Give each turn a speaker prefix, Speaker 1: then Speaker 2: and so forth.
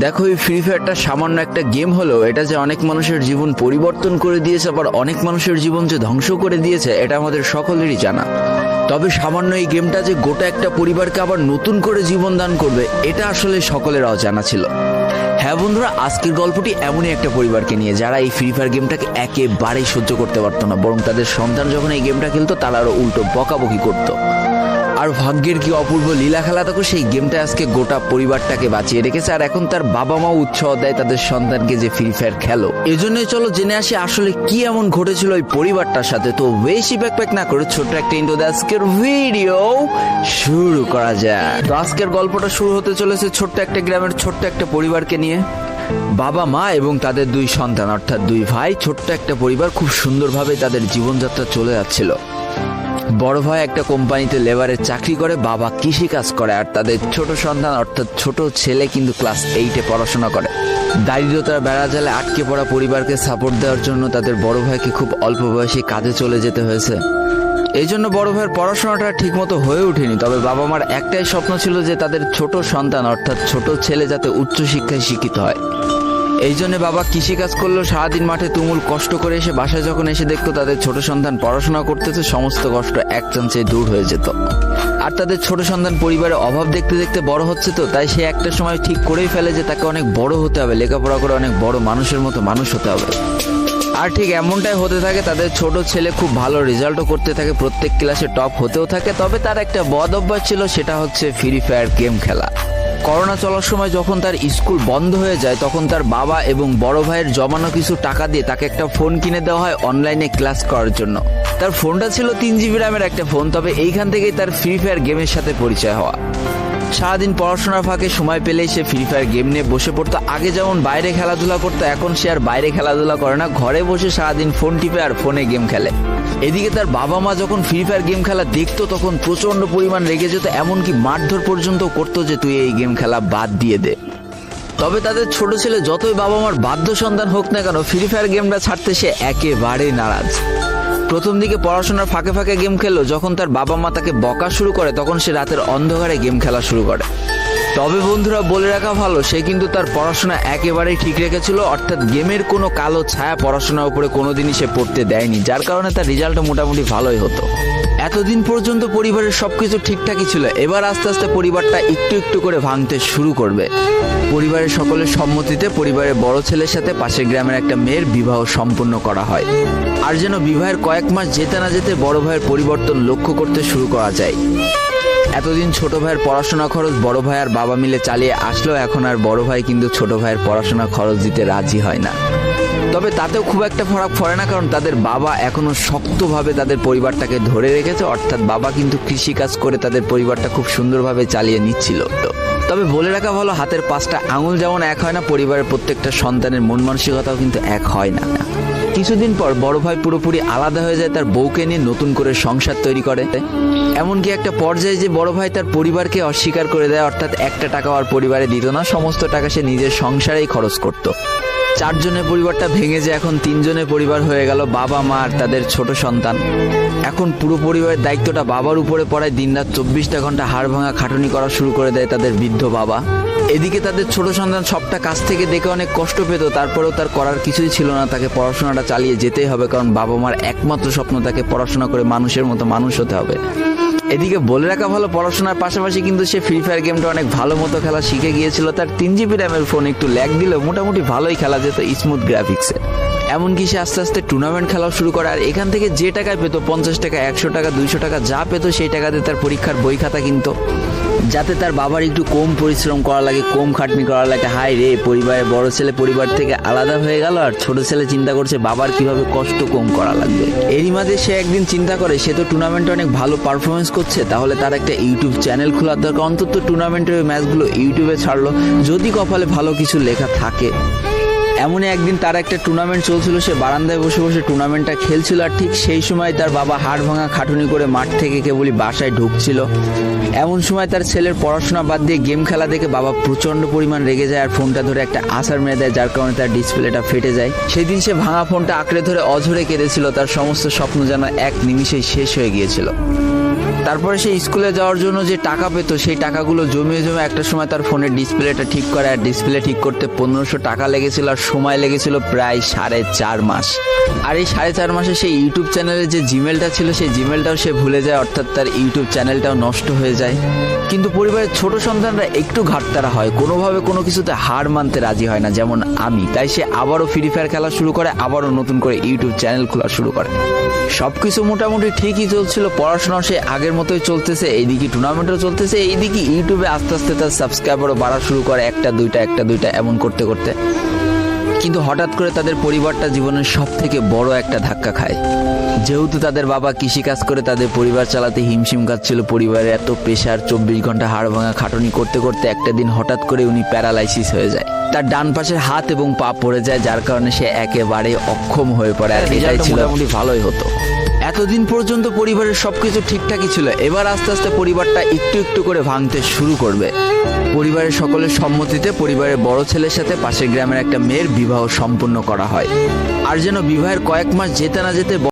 Speaker 1: দেখো, এই ফ্রি ফায়ারটা সামান্য একটা গেম হলেও এটা যে অনেক মানুষের জীবন পরিবর্তন করে দিয়েছে, আবার অনেক মানুষের জীবন যে ধ্বংস করে দিয়েছে, এটা আমাদের সকলেরই জানা। তবে সামান্য এই গেমটা যে গোটা একটা পরিবারকে আবার নতুন করে জীবন দান করবে, এটা আসলে সকলের অজানা ছিল। হ্যাঁ বন্ধুরা, আজকের গল্পটি এমনই একটা পরিবারকে নিয়ে যারা এই ফ্রি ফায়ার গেমটাকে একেবারেই সহ্য করতে পারতো না, বরং তাদের সন্তান যখন এই গেমটা খেলতো তারা আরো উল্টো বকাবকি করতো। আর ভাগ্যের কি অপূর্ব লীলা খেলা, তখন সেই গেমটা আজকে গোটা পরিবারটাকে বাঁচিয়ে রেখেছে। আর এখন তার বাবা মাও উৎসাহ দেয় তাদের সন্তানকে যে ফ্রি ফায়ার খেলো। এজন্যই চলো জেনে আসি আসলে কি এমন ঘটেছিল ওই পরিবারটার সাথে। তো বেশি ব্যাকপ্যাক না করে ছোট্ট একটা ইন্ট্রো দিয়ে আজকের ভিডিও শুরু করা যায়। তো আজকের গল্পটা শুরু হতে চলেছে ছোট্ট একটা গ্রামের ছোট্ট একটা পরিবারকে নিয়ে। বাবা মা এবং তাদের দুই সন্তান অর্থাৎ দুই ভাই, ছোট্ট একটা পরিবার, খুব সুন্দরভাবে তাদের জীবনযাত্রা চলে যাচ্ছিল। বড় ভাই একটা কোম্পানিতে লেবারের চাকরি করে, বাবা কৃষি কাজ করে, আর তাদের ছোট সন্তান অর্থাৎ ছোট ছেলে কিন্তু ক্লাস 8-এ পড়াশোনা করে। দারিদ্রতার বেড়া জালে আটকে পড়া পরিবারকে সাপোর্ট দেওয়ার জন্য তাদের বড় ভাইকে খুব অল্প বয়সে কাজে চলে যেতে হয়েছে। এই জন্য বড় ভাইয়ের পড়াশোনাটা ঠিকমতো হয়ে ওঠেনি। তবে বাবা মার একটাই স্বপ্ন ছিল যে তাদের ছোট সন্তান অর্থাৎ ছোট ছেলে যাতে উচ্চশিক্ষায় শিক্ষিত হয়। এই জন্য বাবা কৃষিকাজ করলেও সারাদিন মাঠে তুমুল কষ্ট করে এসে বাসায় যখন এসে দেখতো তাদের ছোট সন্তান পড়াশোনা করতেছে, সমস্ত কষ্ট এক চান্সে দূর হয়ে যেত। আর তাদের ছোট সন্তান পরিবারের অভাব দেখতে দেখতে বড় হচ্ছে, তো তাই সে একটা সময় ঠিক করেই ফেলে যে তাকে অনেক বড় হতে হবে, লেখাপড়া করে অনেক বড় মানুষের মতো মানুষ হতে হবে। আর ঠিক এমনটাই হতে থাকে। তাদের ছোট ছেলে খুব ভালো রেজাল্টও করতে থাকে, প্রত্যেক ক্লাসে টপ হতেও থাকে। তবে তার একটা বদ অভ্যাস ছিল, সেটা হচ্ছে ফ্রি ফায়ার গেম খেলা। করোনা চলার সময় যখন তার স্কুল বন্ধ হয়ে যায়, তখন তার বাবা এবং বড় ভাইয়ের জমানো কিছু টাকা দিয়ে তাকে একটা ফোন কিনে দেওয়া হয় অনলাইনে ক্লাস করার জন্য। তার ফোনটা ছিল 3 GB র্যামের একটা ফোন। তবে এইখান থেকেই তার ফ্রি ফায়ার গেমের সাথে পরিচয় হওয়া। সারাদিন পড়াশোনার ফাঁকে সময় পেলেই সে ফ্রি ফায়ার গেম নিয়ে বসে পড়তো। আগে যেমন বাইরে খেলাধুলা করতো, এখন সে আর বাইরে খেলাধুলা করে না, ঘরে বসে সারাদিন ফোন টিপে আর ফোনে গেম খেলে। এদিকে তার বাবা মা যখন ফ্রি ফায়ার গেম খেলা দেখতো তখন প্রচন্ড পরিমাণ রেগে যেত, এমনকি মারধর পর্যন্ত করতো যে তুই এই গেম খেলা বাদ দিয়ে দে। তবে তাদের ছোট ছেলে যতই বাবা মার বাধ্য সন্তান হোক না কেন, ফ্রি ফায়ার গেমটা ছাড়তে সে একেবারেই নারাজ। প্রথম দিকে পড়াশোনার ফাঁকে ফাঁকে গেম খেললো, যখন তার বাবা মা তাকে বকা শুরু করে তখন সে রাতের অন্ধকারে গেম খেলা শুরু করে। তবে বন্ধুরা বলে রাখা ভালো, সে কিন্তু তার পড়াশোনা একেবারেই ঠিক রেখেছিল, অর্থাৎ গেমের কোনো কালো ছায়া পড়াশোনার উপরে কোনোদিনই সে পড়তে দেয়নি, যার কারণে তার রেজাল্টটা মোটামুটি ভালোই হতো। এতদিন পর্যন্ত পরিবারের সবকিছু ঠিকঠাকই ছিল, এবার আস্তে আস্তে পরিবারটা একটু একটু করে ভাঙতে শুরু করবে। পরিবারের সকলের সম্মতিতে পরিবারের বড় ছেলের সাথে পাশের গ্রামের একটা মেয়ের বিবাহ সম্পন্ন করা হয়। আর যেন বিবাহের কয়েক মাস যেতে না যেতে বড় ভাইয়ের পরিবর্তন লক্ষ্য করতে শুরু করা যায়। এতদিন ছোট ভাইয়ের পড়াশোনা খরচ বড় ভাই আর বাবা মিলে চালিয়ে আসলেও এখন আর বড় ভাই কিন্তু ছোট ভাইয়ের পড়াশোনা খরচ দিতে রাজি হয় না। তবে তাতেও খুব একটা ফারাক পড়ে না, কারণ তাদের বাবা এখনো শক্তভাবে তাদের পরিবারটাকে ধরে রেখেছে, অর্থাৎ বাবা কিন্তু কৃষিকাজ করে তাদের পরিবারটা খুব সুন্দরভাবে চালিয়ে নিচ্ছিল। তবে বলে রাখা ভালো, হাতের 5টা আঙুল যেমন এক হয় না, পরিবারের প্রত্যেকটা সন্তানের মন মানসিকতাও কিন্তু এক হয় না। কিছুদিন পর বড় ভাই পুরোপুরি আলাদা হয়ে যায়, তার বউকে নিয়ে নতুন করে সংসার তৈরি করে। এমনকি একটা পর্যায়ে যে বড় ভাই তার পরিবারকে অস্বীকার করে দেয়, অর্থাৎ একটা টাকাও আর পরিবারে দিত না, সমস্ত টাকা সে নিজের সংসারেই খরচ করত। 4 জনের পরিবারটা ভেঙে যে এখন 3 জনের পরিবার হয়ে গেল, বাবা মা আর তাদের ছোট সন্তান। এখন পুরো পরিবারের দায়িত্বটা বাবার উপরে পড়ায়, দিনরাত 24টা ঘন্টা হাড় ভাঙা খাটুনি করা শুরু করে দেয় তাদের বৃদ্ধ বাবা। এদিকে তাদের ছোট সন্তান সবটা কাছ থেকে দেখে অনেক কষ্ট পেত, তারপরেও তার করার কিছুই ছিল না, তাকে পড়াশোনাটা চালিয়ে যেতেই হবে, কারণ বাবা মার একমাত্র স্বপ্ন তাকে পড়াশোনা করে মানুষের মতো মানুষ হতে হবে। এদিকে বলে রাখা ভালো, পড়াশোনার পাশাপাশি কিন্তু সে ফ্রি ফায়ার গেমটা অনেক ভালো মতো খেলা শিখে গিয়েছিল। তার 3 GB র্যামের ফোন একটু ল্যাগ দিলেও মোটামুটি ভালোই খেলা যেত স্মুথ গ্রাফিক্সে। এমনকি সে আস্তে আস্তে টুর্নামেন্ট খেলাও শুরু করে। আর এখান থেকে যে টাকায় পেতো, 50 টাকা, 100 টাকা, 200 টাকা যা পেতো, সেই টাকাতে তার পরীক্ষার বই খাতা কিনতো, যাতে তার বাবার একটু কম পরিশ্রম করা লাগে, কম খাটনি করা লাগে। হাই রে, পরিবারের বড় ছেলে পরিবার থেকে আলাদা হয়ে গেল, আর ছোট ছেলে চিন্তা করছে বাবার কিভাবে কষ্ট কম করা লাগবে। এরই মাঝে সে একদিন চিন্তা করে, সে তো টুর্নামেন্টে অনেক ভালো পারফরমেন্স করছে, তাহলে তার একটা ইউটিউব চ্যানেল খোলার দরকার, অন্তত টুর্নামেন্টের ম্যাচগুলো ইউটিউবে ছাড়লো, যদি কপালে ভালো কিছু লেখা থাকে। এমনই একদিন তার একটা টুর্নামেন্ট চলছিল, সে বারান্দায় বসে বসে টুর্নামেন্টটা খেলছিল। আর ঠিক সেই সময় তার বাবা হাড় ভাঙা খাটুনি করে মাঠ থেকে কেবলই বাসায় ঢুকছিল। এমন সময় তার ছেলের পড়াশোনা বাদ দিয়ে গেম খেলা দেখে বাবা প্রচন্ড পরিমাণ রেগে যায়, আর ফোনটা ধরে একটা আছাড় মেরে দেয়, যার কারণে তার ডিসপ্লেটা ফেটে যায়। সেদিন সে ভাঙা ফোনটা আঁকড়ে ধরে অঝরে কেঁদেছিল, তার সমস্ত স্বপ্ন যেন এক নিমিষেই শেষ হয়ে গিয়েছিল। তারপরে সে স্কুলে যাওয়ার জন্য যে টাকা পেত সেই টাকাগুলো জমিয়ে জমে একটা সময় তার ফোনের ডিসপ্লেটা ঠিক করে, আর ডিসপ্লে ঠিক করতে 1500 টাকা লেগেছিল, আর সময় লেগেছিল প্রায় 4.5 মাস। আর এই 4.5 মাসে সেই ইউটিউব চ্যানেলের যে জিমেলটা ছিল সেই জিমেলটাও সে ভুলে যায়, অর্থাৎ তার ইউটিউব চ্যানেলটাও নষ্ট হয়ে যায়। কিন্তু পরিবারের ছোট সন্তানরা একটু ঘাটতারা হয়, কোনোভাবে কোনো কিছুতে হার মানতে রাজি হয় না, যেমন আমি। তাই সে আবারও ফ্রি ফায়ার খেলা শুরু করে, আবারও নতুন করে ইউটিউব চ্যানেল খোলা শুরু করে। সবকিছু মোটামুটি ঠিকই চলছিল, পড়াশোনাও সে আগের মতোই চলতেছে, এইদিকে টুর্নামেন্টও চলতেছে, এইদিকে ইউটিউবে আস্তে আস্তে তার সাবস্ক্রাইবারও বাড়া শুরু করে, একটা দুইটা এমন করতে করতে। কিন্তু হঠাৎ করে তাদের পরিবারটা জীবনের সব থেকে বড় একটা ধাক্কা খায়। যেহেতু তাদের বাবা কৃষিকাজ করে তাদের পরিবার চালাতে হিমশিম খাচ্ছিল, পরিবারের এত প্রেশার, 24 ঘন্টা হাড় ভাঙা খাটুনি করতে করতে একটা দিন হঠাৎ করে উনি প্যারালাইসিস হয়ে যায়। তার ডান পাশের হাত এবং পা পড়ে যায়, যার কারণে সে একেবারে অক্ষম হয়ে পড়ে। আর এটাই ছিল মোটামুটি ভালোই হতো। এতদিন পর্যন্ত পরিবারের সবকিছু ঠিকঠাকই ছিল, এবার আস্তে আস্তে পরিবারটা একটু একটু করে ভাঙতে শুরু করবে। পরিবারের সকলের সম্মতিতে পরিবারের বড় ছেলের সাথে পাশের গ্রামের একটা মেয়ের বিবাহ সম্পন্ন করা হয়। আর যেন বিবাহের কয়েক মাস যেতে না যেতে